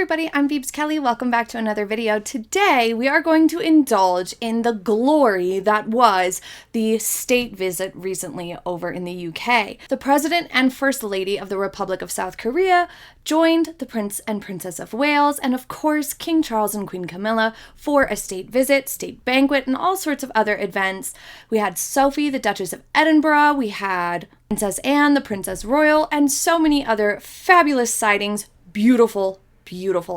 everybody, I'm Beebs Kelley. Welcome back to another video. Today we are going to indulge in the glory that was the state visit recently over in the UK. The President and First Lady of the Republic of South Korea joined the Prince and Princess of Wales and of course King Charles and Queen Camilla for a state visit, state banquet, and all sorts of other events. We had Sophie, the Duchess of Edinburgh, we had Princess Anne, the Princess Royal, and so many other fabulous sightings. Beautiful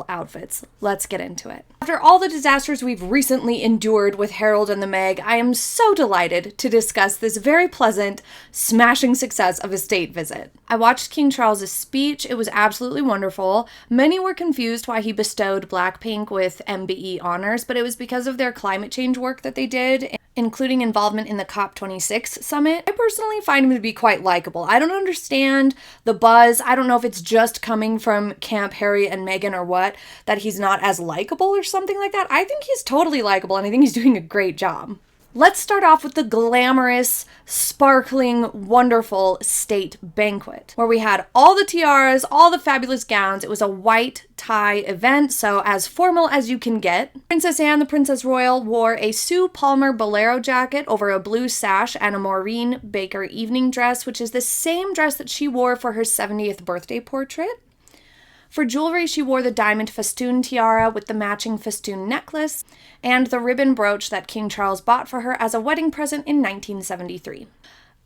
outfits. Let's get into it. After all the disasters we've recently endured with Harold and the Meg, I am so delighted to discuss this very pleasant, smashing success of a state visit. I watched King Charles's speech. It was absolutely wonderful. Many were confused why he bestowed Blackpink with MBE honors, but it was because of their climate change work that they did, including involvement in the COP26 summit. I personally find him to be quite likable. I don't understand the buzz. I don't know if it's just coming from Camp Harry and Meghan or what, that he's not as likable or something like that. I think he's totally likable and I think he's doing a great job. Let's start off with the glamorous, sparkling, wonderful state banquet, where we had all the tiaras, all the fabulous gowns. It was a white tie event, so as formal as you can get. Princess Anne, the Princess Royal, wore a Sue Palmer bolero jacket over a blue sash and a Maureen Baker evening dress, which is the same dress that she wore for her 70th birthday portrait. For jewelry, she wore the diamond festoon tiara with the matching festoon necklace and the ribbon brooch that King Charles bought for her as a wedding present in 1973.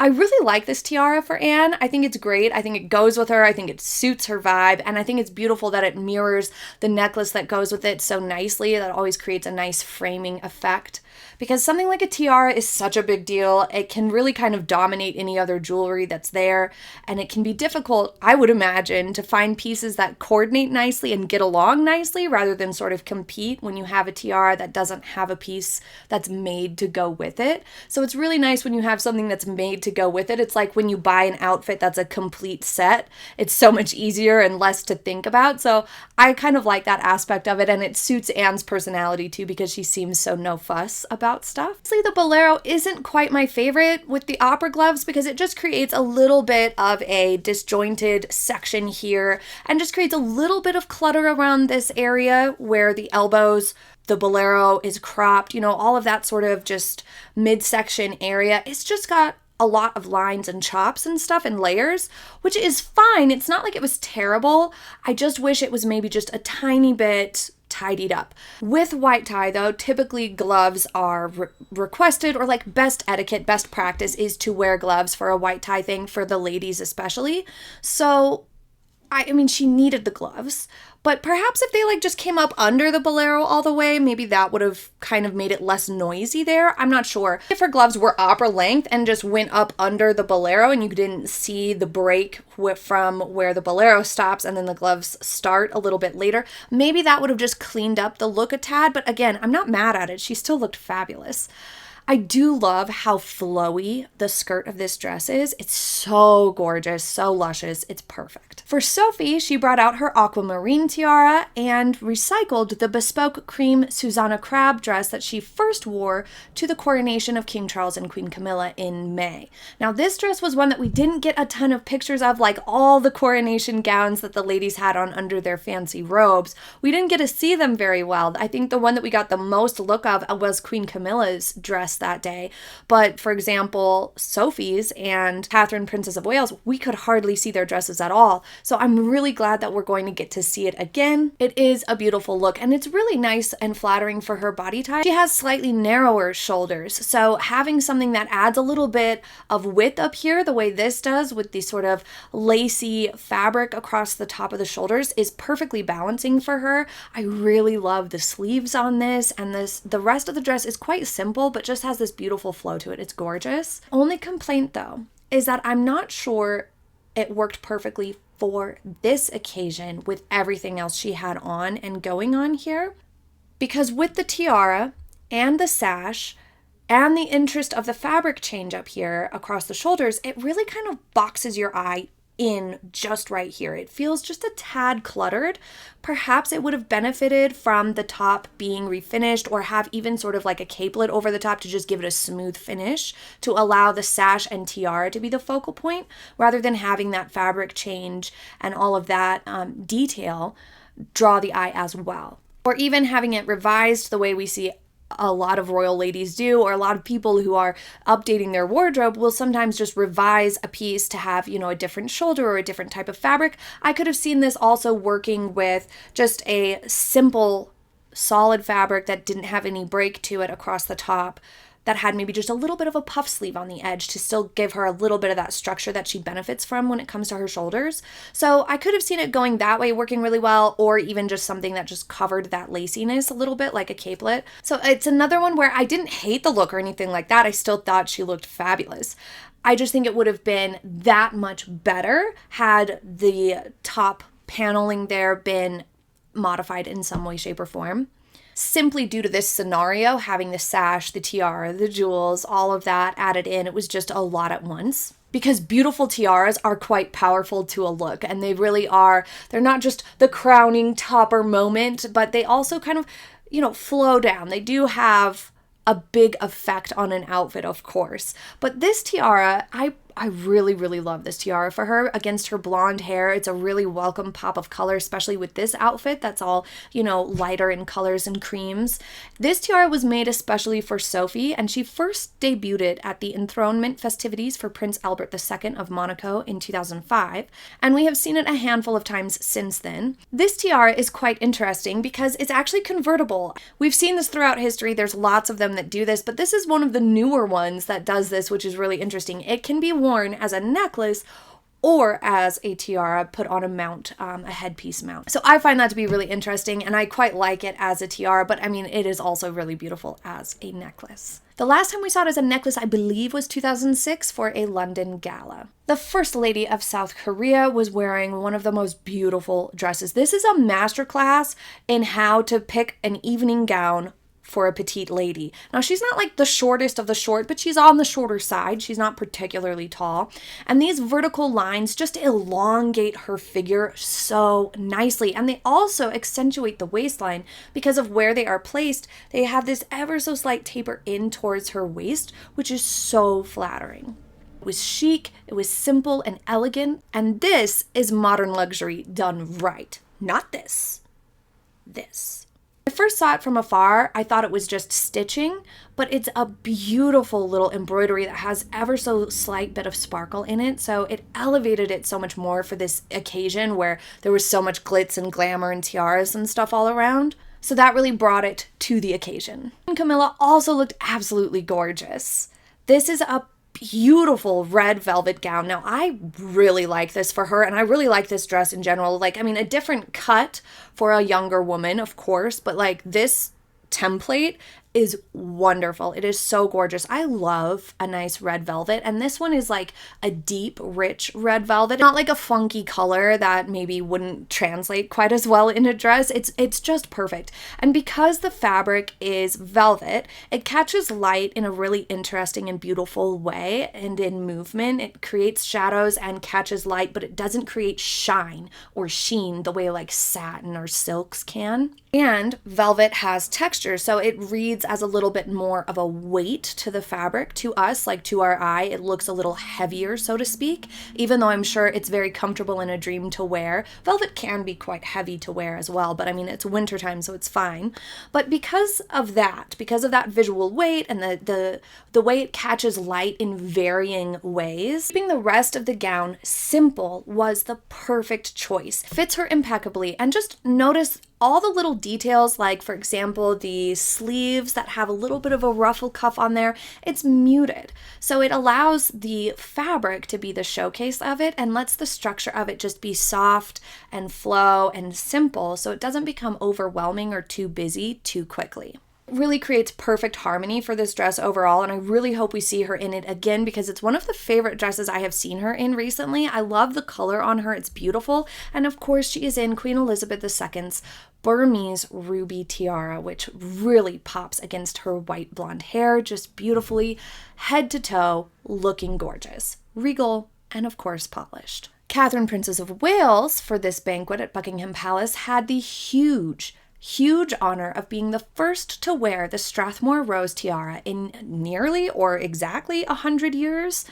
I really like this tiara for Anne. I think it's great. I think it goes with her. I think it suits her vibe. And I think it's beautiful that it mirrors the necklace that goes with it so nicely. That always creates a nice framing effect. Because something like a tiara is such a big deal. It can really kind of dominate any other jewelry that's there. And it can be difficult, I would imagine, to find pieces that coordinate nicely and get along nicely rather than sort of compete when you have a tiara that doesn't have a piece that's made to go with it. So it's really nice when you have something that's made to go with it. It's like when you buy an outfit that's a complete set. It's so much easier and less to think about. So I kind of like that aspect of it, and it suits Anne's personality too because she seems so no fuss about stuff. Honestly, the bolero isn't quite my favorite with the opera gloves because it just creates a little bit of a disjointed section here and just creates a little bit of clutter around this area where the elbows, the bolero is cropped, you know, all of that sort of just midsection area. It's just got a lot of lines and chops and stuff and layers, which is fine. It's not like it was terrible. I just wish it was maybe just a tiny bit tidied up. With white tie though, typically gloves are requested, or like best etiquette, best practice is to wear gloves for a white tie thing, for the ladies especially. So I mean, she needed the gloves, but perhaps if they like just came up under the bolero all the way, maybe that would have kind of made it less noisy there. I'm not sure. If her gloves were opera length and just went up under the bolero and you didn't see the break from where the bolero stops and then the gloves start a little bit later, maybe that would have just cleaned up the look a tad. But again, I'm not mad at it. She still looked fabulous. I do love how flowy the skirt of this dress is. It's so gorgeous, so luscious. It's perfect. For Sophie, she brought out her aquamarine tiara and recycled the bespoke cream Susanna Crab dress that she first wore to the coronation of King Charles and Queen Camilla in May. Now, this dress was one that we didn't get a ton of pictures of, like all the coronation gowns that the ladies had on under their fancy robes. We didn't get to see them very well. I think the one that we got the most look of was Queen Camilla's dress that day. But for example, Sophie's and Catherine, Princess of Wales, we could hardly see their dresses at all. So I'm really glad that we're going to get to see it again. It is a beautiful look and it's really nice and flattering for her body type. She has slightly narrower shoulders, so having something that adds a little bit of width up here the way this does with the sort of lacy fabric across the top of the shoulders is perfectly balancing for her. I really love the sleeves on this, and the rest of the dress is quite simple but just has this beautiful flow to it. It's gorgeous. Only complaint though is that I'm not sure it worked perfectly for this occasion with everything else she had on and going on here, because with the tiara and the sash and the interest of the fabric change up here across the shoulders, it really kind of boxes your eye in just right here. It feels just a tad cluttered. Perhaps it would have benefited from the top being refinished or have even sort of like a capelet over the top to just give it a smooth finish to allow the sash and tiara to be the focal point rather than having that fabric change and all of that detail draw the eye as well. Or even having it revised the way we see a lot of royal ladies do, or a lot of people who are updating their wardrobe will sometimes just revise a piece to have, a different shoulder or a different type of fabric. I could have seen this also working with just a simple, solid fabric that didn't have any break to it across the top, that had maybe just a little bit of a puff sleeve on the edge to still give her a little bit of that structure that she benefits from when it comes to her shoulders. So I could have seen it going that way, working really well, or even just something that just covered that laciness a little bit, like a capelet. So it's another one where I didn't hate the look or anything like that. I still thought she looked fabulous. I just think it would have been that much better had the top paneling there been modified in some way, shape, or form. Simply due to this scenario, having the sash, the tiara, the jewels, all of that added in, it was just a lot at once. Because beautiful tiaras are quite powerful to a look, and they really are. They're not just the crowning topper moment, but they also kind of, flow down. They do have a big effect on an outfit, of course. But this tiara, I really, really love this tiara for her against her blonde hair. It's a really welcome pop of color, especially with this outfit that's all, lighter in colors and creams. This tiara was made especially for Sophie, and she first debuted at the enthronement festivities for Prince Albert II of Monaco in 2005, and we have seen it a handful of times since then. This tiara is quite interesting because it's actually convertible. We've seen this throughout history. There's lots of them that do this, but this is one of the newer ones that does this, which is really interesting. It can be worn as a necklace or as a tiara put on a mount, a headpiece mount. So I find that to be really interesting, and I quite like it as a tiara, but it is also really beautiful as a necklace. The last time we saw it as a necklace, I believe, was 2006 for a London gala. The First Lady of South Korea was wearing one of the most beautiful dresses. This is a masterclass in how to pick an evening gown for a petite lady. Now, she's not like the shortest of the short, but she's on the shorter side. She's not particularly tall. And these vertical lines just elongate her figure so nicely. And they also accentuate the waistline because of where they are placed. They have this ever so slight taper in towards her waist, which is so flattering. It was chic, it was simple and elegant, and this is modern luxury done right. Not this. This. I first saw it from afar, I thought it was just stitching, but it's a beautiful little embroidery that has ever so slight bit of sparkle in it, so it elevated it so much more for this occasion where there was so much glitz and glamour and tiaras and stuff all around. So that really brought it to the occasion. And Camilla also looked absolutely gorgeous. This is a beautiful red velvet gown. Now, I really like this for her, and I really like this dress in general. A different cut for a younger woman, of course, but this template is wonderful. It is so gorgeous. I love a nice red velvet, and this one is a deep, rich red velvet. Not like a funky color that maybe wouldn't translate quite as well in a dress. It's just perfect. And because the fabric is velvet, it catches light in a really interesting and beautiful way, and in movement. It creates shadows and catches light, but it doesn't create shine or sheen the way satin or silks can. And velvet has texture, so it reads as a little bit more of a weight to the fabric. To us, to our eye, it looks a little heavier, so to speak, even though I'm sure it's very comfortable in a dream to wear. Velvet can be quite heavy to wear as well, but it's wintertime, so it's fine. But because of that visual weight and the way it catches light in varying ways, keeping the rest of the gown simple was the perfect choice. It fits her impeccably, and just notice all the little details, for example, the sleeves that have a little bit of a ruffle cuff on there. It's muted, so it allows the fabric to be the showcase of it and lets the structure of it just be soft and flow and simple, so it doesn't become overwhelming or too busy too quickly. Really creates perfect harmony for this dress overall, and I really hope we see her in it again because it's one of the favorite dresses I have seen her in recently. I love the color on her. It's beautiful. And of course, she is in Queen Elizabeth II's Burmese ruby tiara, which really pops against her white blonde hair, just beautifully, head to toe, looking gorgeous, regal, and of course polished. Catherine, Princess of Wales, for this banquet at Buckingham Palace, had the huge honor of being the first to wear the Strathmore Rose tiara in nearly or exactly 100 years.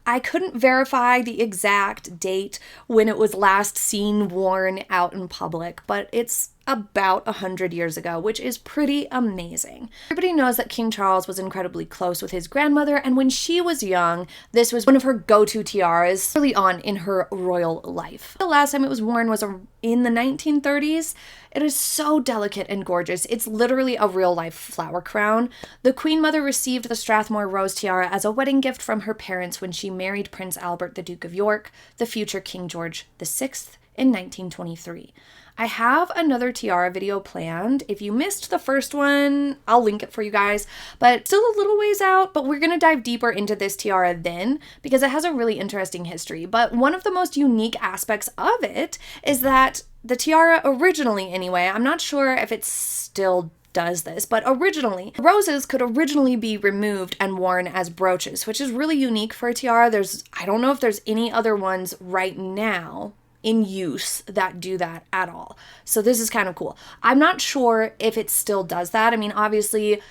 I couldn't verify the exact date when it was last seen worn out in public, but it's about 100 years ago, which is pretty amazing. Everybody knows that King Charles was incredibly close with his grandmother, and when she was young, this was one of her go-to tiaras early on in her royal life. The last time it was worn was in the 1930s. It is so delicate and gorgeous. It's literally a real-life flower crown. The Queen Mother received the Strathmore Rose tiara as a wedding gift from her parents when she married Prince Albert, the Duke of York, the future King George VI, in 1923. I have another tiara video planned. If you missed the first one, I'll link it for you guys, but still a little ways out, but we're gonna dive deeper into this tiara then because it has a really interesting history. But one of the most unique aspects of it is that the tiara originally anyway, I'm not sure if it still does this, but originally, roses could originally be removed and worn as brooches, which is really unique for a tiara. I don't know if there's any other ones right now in use that do that at all. So this is kind of cool. I'm not sure if it still does that. I mean, obviously,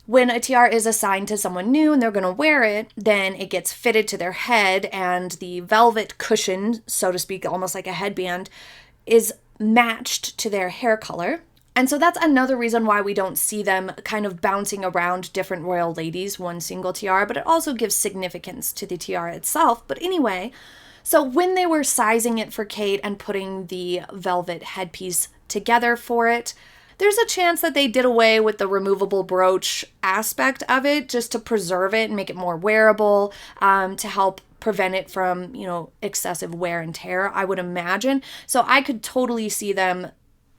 when a tiara is assigned to someone new and they're going to wear it, then it gets fitted to their head and the velvet cushion, so to speak, almost like a headband, is matched to their hair color. And so that's another reason why we don't see them kind of bouncing around different royal ladies, one single tiara, but it also gives significance to the tiara itself. But anyway, so when they were sizing it for Kate and putting the velvet headpiece together for it, there's a chance that they did away with the removable brooch aspect of it just to preserve it and make it more wearable, to help prevent it from, excessive wear and tear, I would imagine. So I could totally see them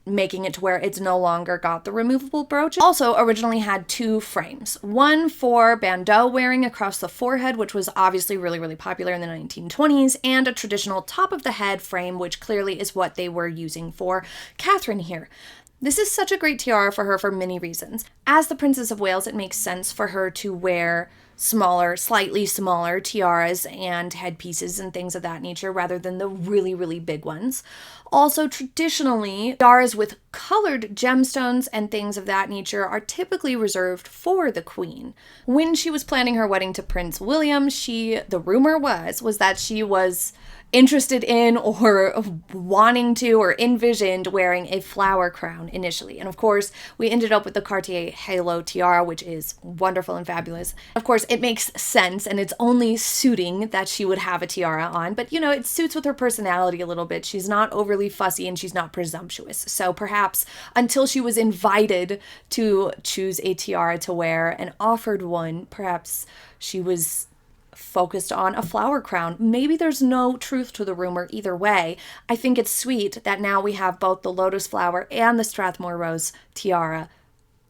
making it to where it's no longer got the removable brooch. Also originally had two frames, one for bandeau wearing across the forehead, which was obviously really, really popular in the 1920s, and a traditional top of the head frame, which clearly is what they were using for Catherine here. This is such a great tiara for her for many reasons. As the Princess of Wales, it makes sense for her to wear slightly smaller tiaras and headpieces and things of that nature rather than the really, really big ones. Also, traditionally, tiaras with colored gemstones and things of that nature are typically reserved for the Queen. When she was planning her wedding to Prince William, the rumor was that she was interested in or wanting to or envisioned wearing a flower crown initially. And of course, we ended up with the Cartier Halo tiara, which is wonderful and fabulous. Of course, it makes sense and it's only suiting that she would have a tiara on, but it suits with her personality a little bit. She's not overly fussy and she's not presumptuous. So perhaps until she was invited to choose a tiara to wear and offered one, perhaps she was focused on a flower crown. Maybe there's no truth to the rumor either way. I think it's sweet that now we have both the lotus flower and the Strathmore Rose tiara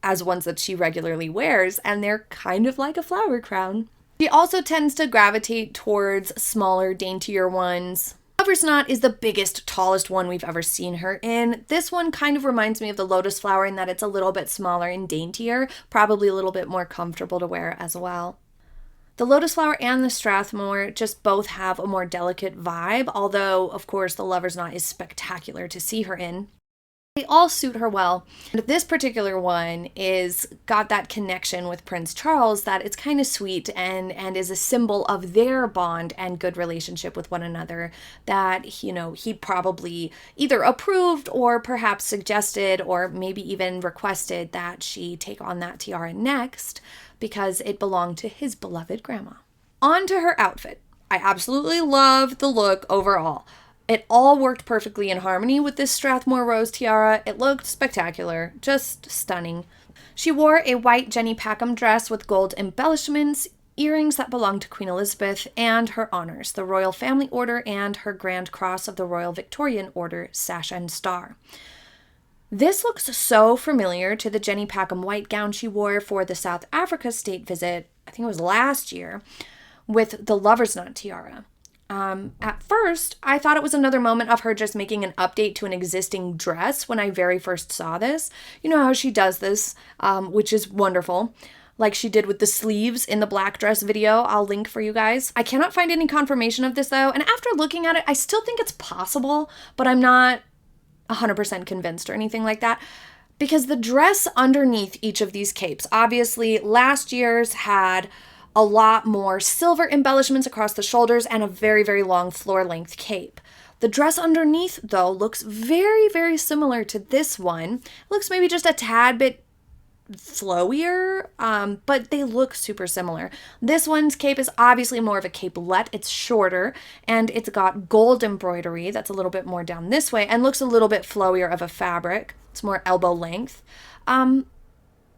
as ones that she regularly wears, and they're kind of like a flower crown. She also tends to gravitate towards smaller, daintier ones. Lover's Knot is the biggest, tallest one we've ever seen her in. This one kind of reminds me of the lotus flower in that it's a little bit smaller and daintier, probably a little bit more comfortable to wear as well. The lotus flower and the Strathmore just both have a more delicate vibe, although, of course, the Lover's Knot is spectacular to see her in. They all suit her well. And this particular one got that connection with Prince Charles that it's kind of sweet and is a symbol of their bond and good relationship with one another that, he probably either approved or perhaps suggested or maybe even requested that she take on that tiara next because it belonged to his beloved grandma. On to her outfit. I absolutely love the look overall. It all worked perfectly in harmony with this Strathmore Rose tiara. It looked spectacular, just stunning. She wore a white Jenny Packham dress with gold embellishments, earrings that belonged to Queen Elizabeth, and her honors, the Royal Family Order and her Grand Cross of the Royal Victorian Order sash and star. This looks so familiar to the Jenny Packham white gown she wore for the South Africa state visit, I think it was last year, with the Lover's Knot tiara. At first, I thought it was another moment of her just making an update to an existing dress when I very first saw this. You know how she does this, which is wonderful, like she did with the sleeves in the black dress video. I'll link for you guys. I cannot find any confirmation of this though, and after looking at it, I still think it's possible, but I'm not 100% convinced or anything like that. Because the dress underneath each of these capes, obviously last year's had a lot more silver embellishments across the shoulders, and a very, very long floor-length cape. The dress underneath, though, looks very, very similar to this one. It looks maybe just a tad bit flowier, but they look super similar. This one's cape is obviously more of a capelet. It's shorter, and it's got gold embroidery that's a little bit more down this way and looks a little bit flowier of a fabric. It's more elbow length.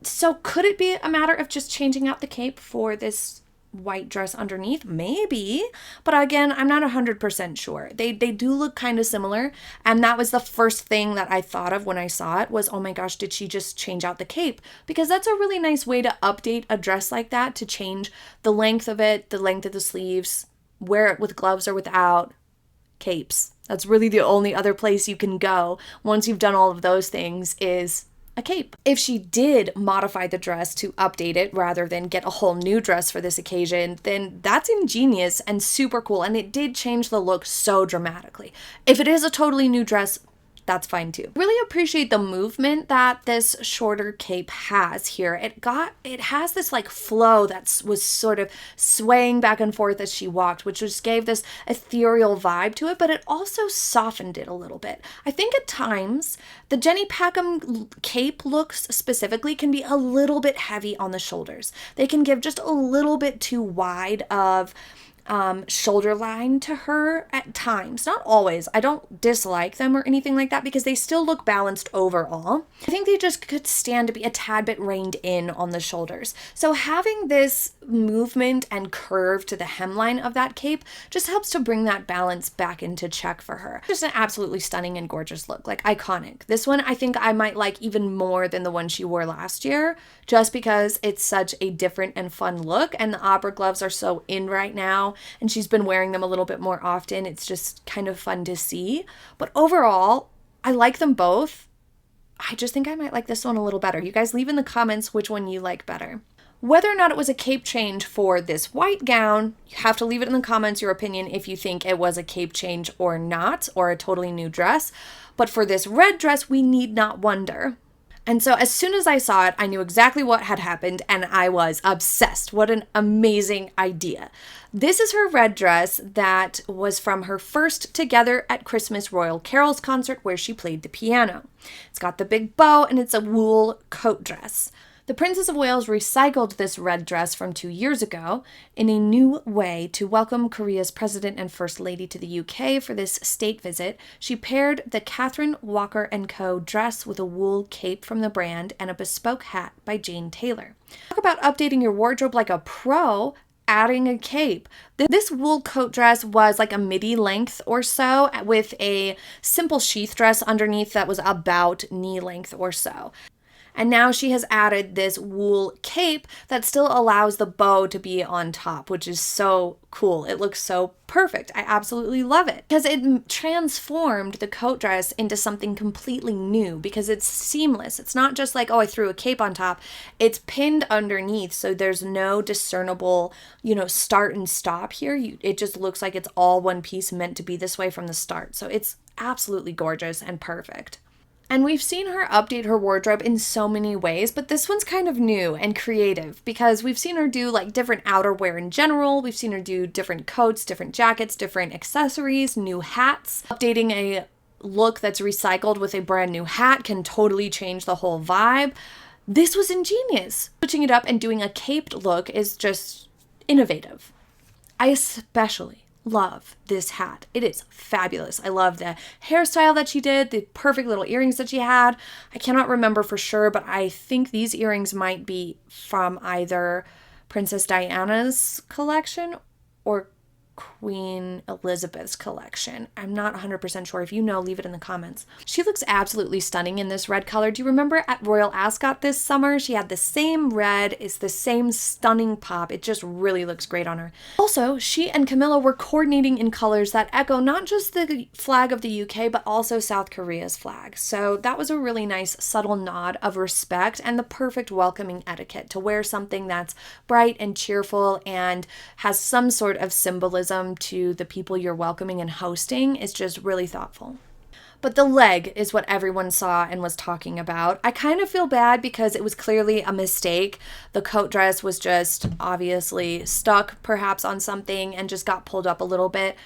So could it be a matter of just changing out the cape for this white dress underneath? Maybe, but again, I'm not 100% sure. They do look kind of similar, and that was the first thing that I thought of when I saw it was, oh my gosh, did she just change out the cape? Because that's a really nice way to update a dress like that, to change the length of it, the length of the sleeves, wear it with gloves or without, capes. That's really the only other place you can go once you've done all of those things is a cape. If she did modify the dress to update it rather than get a whole new dress for this occasion, then that's ingenious and super cool, and it did change the look so dramatically. If it is a totally new dress, that's fine too. Really appreciate the movement that this shorter cape has here. It has this like flow that was sort of swaying back and forth as she walked, which just gave this ethereal vibe to it, but it also softened it a little bit. I think at times the Jenny Packham cape looks specifically can be a little bit heavy on the shoulders. They can give just a little bit too wide of shoulder line to her at times. Not always. I don't dislike them or anything like that because they still look balanced overall. I think they just could stand to be a tad bit reined in on the shoulders. So having this movement and curve to the hemline of that cape just helps to bring that balance back into check for her. Just an absolutely stunning and gorgeous look, like iconic. This one I think I might like even more than the one she wore last year, just because it's such a different and fun look, and the opera gloves are so in right now, and she's been wearing them a little bit more often. It's just kind of fun to see. But overall, I like them both. I just think I might like this one a little better. You guys leave in the comments which one you like better. Whether or not it was a cape change for this white gown, you have to leave it in the comments your opinion if you think it was a cape change or not, or a totally new dress. But for this red dress, we need not wonder. And so as soon as I saw it, I knew exactly what had happened, and I was obsessed. What an amazing idea. This is her red dress that was from her first Together at Christmas Royal Carols concert where she played the piano. It's got the big bow, and it's a wool coat dress. The Princess of Wales recycled this red dress from 2 years ago in a new way to welcome Korea's President and First Lady to the UK for this state visit. She paired the Catherine Walker & Co. dress with a wool cape from the brand and a bespoke hat by Jane Taylor. Talk about updating your wardrobe like a pro, adding a cape. This wool coat dress was like a midi length or so with a simple sheath dress underneath that was about knee length or so. And now she has added this wool cape that still allows the bow to be on top, which is so cool. It looks so perfect. I absolutely love it because it transformed the coat dress into something completely new because it's seamless. It's not just like, oh, I threw a cape on top. It's pinned underneath, so there's no discernible, start and stop here. It just looks like it's all one piece meant to be this way from the start. So it's absolutely gorgeous and perfect. And we've seen her update her wardrobe in so many ways, but this one's kind of new and creative because we've seen her do like different outerwear in general. We've seen her do different coats, different jackets, different accessories, new hats. Updating a look that's recycled with a brand new hat can totally change the whole vibe. This was ingenious. Switching it up and doing a caped look is just innovative. I especially love this hat. It is fabulous. I love the hairstyle that she did, the perfect little earrings that she had. I cannot remember for sure, but I think these earrings might be from either Princess Diana's collection or Queen Elizabeth's collection. I'm not 100% sure. If you know, leave it in the comments. She looks absolutely stunning in this red color. Do you remember at Royal Ascot this summer? She had the same red. It's the same stunning pop. It just really looks great on her. Also, she and Camilla were coordinating in colors that echo not just the flag of the UK, but also South Korea's flag. So that was a really nice subtle nod of respect and the perfect welcoming etiquette to wear something that's bright and cheerful and has some sort of symbolism to the people you're welcoming and hosting is just really thoughtful. But the leg is what everyone saw and was talking about. I kind of feel bad because it was clearly a mistake. The coat dress was just obviously stuck perhaps on something and just got pulled up a little bit.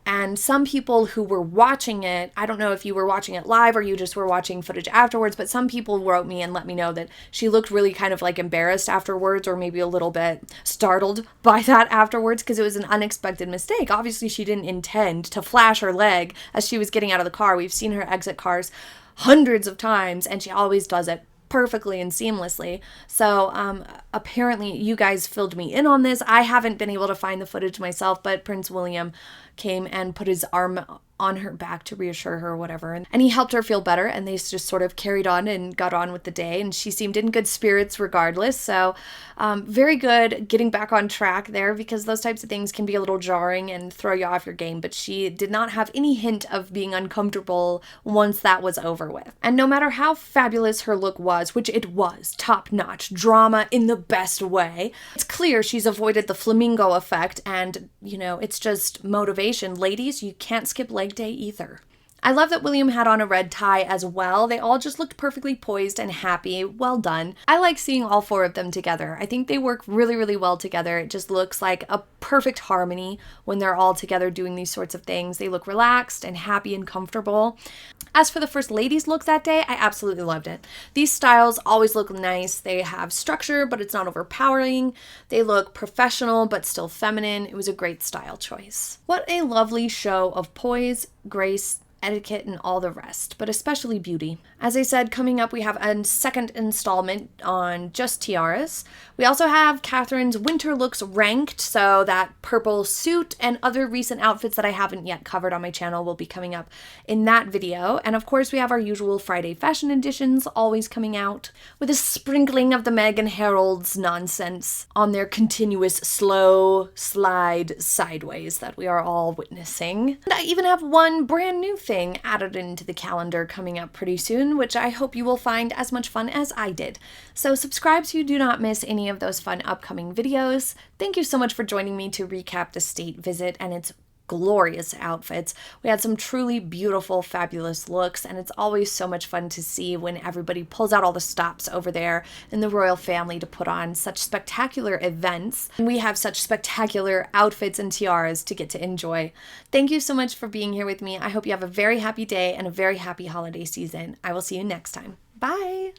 And some people who were watching it, I don't know if you were watching it live or you just were watching footage afterwards, but some people wrote me and let me know that she looked really kind of like embarrassed afterwards, or maybe a little bit startled by that afterwards, because it was an unexpected mistake. Obviously, she didn't intend to flash her leg as she was getting out of the car. We've seen her exit cars hundreds of times, and she always does it perfectly and seamlessly. So apparently you guys filled me in on this. I haven't been able to find the footage myself, but Prince William came and put his arm on her back to reassure her or whatever. And he helped her feel better, and they just sort of carried on and got on with the day. And she seemed in good spirits regardless. So very good getting back on track there, because those types of things can be a little jarring and throw you off your game. But she did not have any hint of being uncomfortable once that was over with. And no matter how fabulous her look was, which it was, top-notch, drama in the best way, it's clear she's avoided the flamingo effect, and, you know, it's just motivation. Ladies, you can't skip leg day either. I love that William had on a red tie as well. They all just looked perfectly poised and happy. Well done. I like seeing all four of them together. I think they work really, really well together. It just looks like a perfect harmony when they're all together doing these sorts of things. They look relaxed and happy and comfortable. As for the First Lady's look that day, I absolutely loved it. These styles always look nice. They have structure, but it's not overpowering. They look professional, but still feminine. It was a great style choice. What a lovely show of poise, grace, etiquette, and all the rest, but especially beauty. As I said, coming up we have a second installment on just tiaras. We also have Catherine's winter looks ranked, so that purple suit and other recent outfits that I haven't yet covered on my channel will be coming up in that video. And of course we have our usual Friday fashion editions always coming out, with a sprinkling of the Meghan Herald's nonsense on their continuous slow slide sideways that we are all witnessing. And I even have one brand new thing added into the calendar coming up pretty soon, which I hope you will find as much fun as I did. So subscribe so you do not miss any of those fun upcoming videos. Thank you so much for joining me to recap the state visit and its glorious outfits. We had some truly beautiful, fabulous looks, and it's always so much fun to see when everybody pulls out all the stops over there in the royal family to put on such spectacular events. And we have such spectacular outfits and tiaras to get to enjoy. Thank you so much for being here with me. I hope you have a very happy day and a very happy holiday season. I will see you next time. Bye!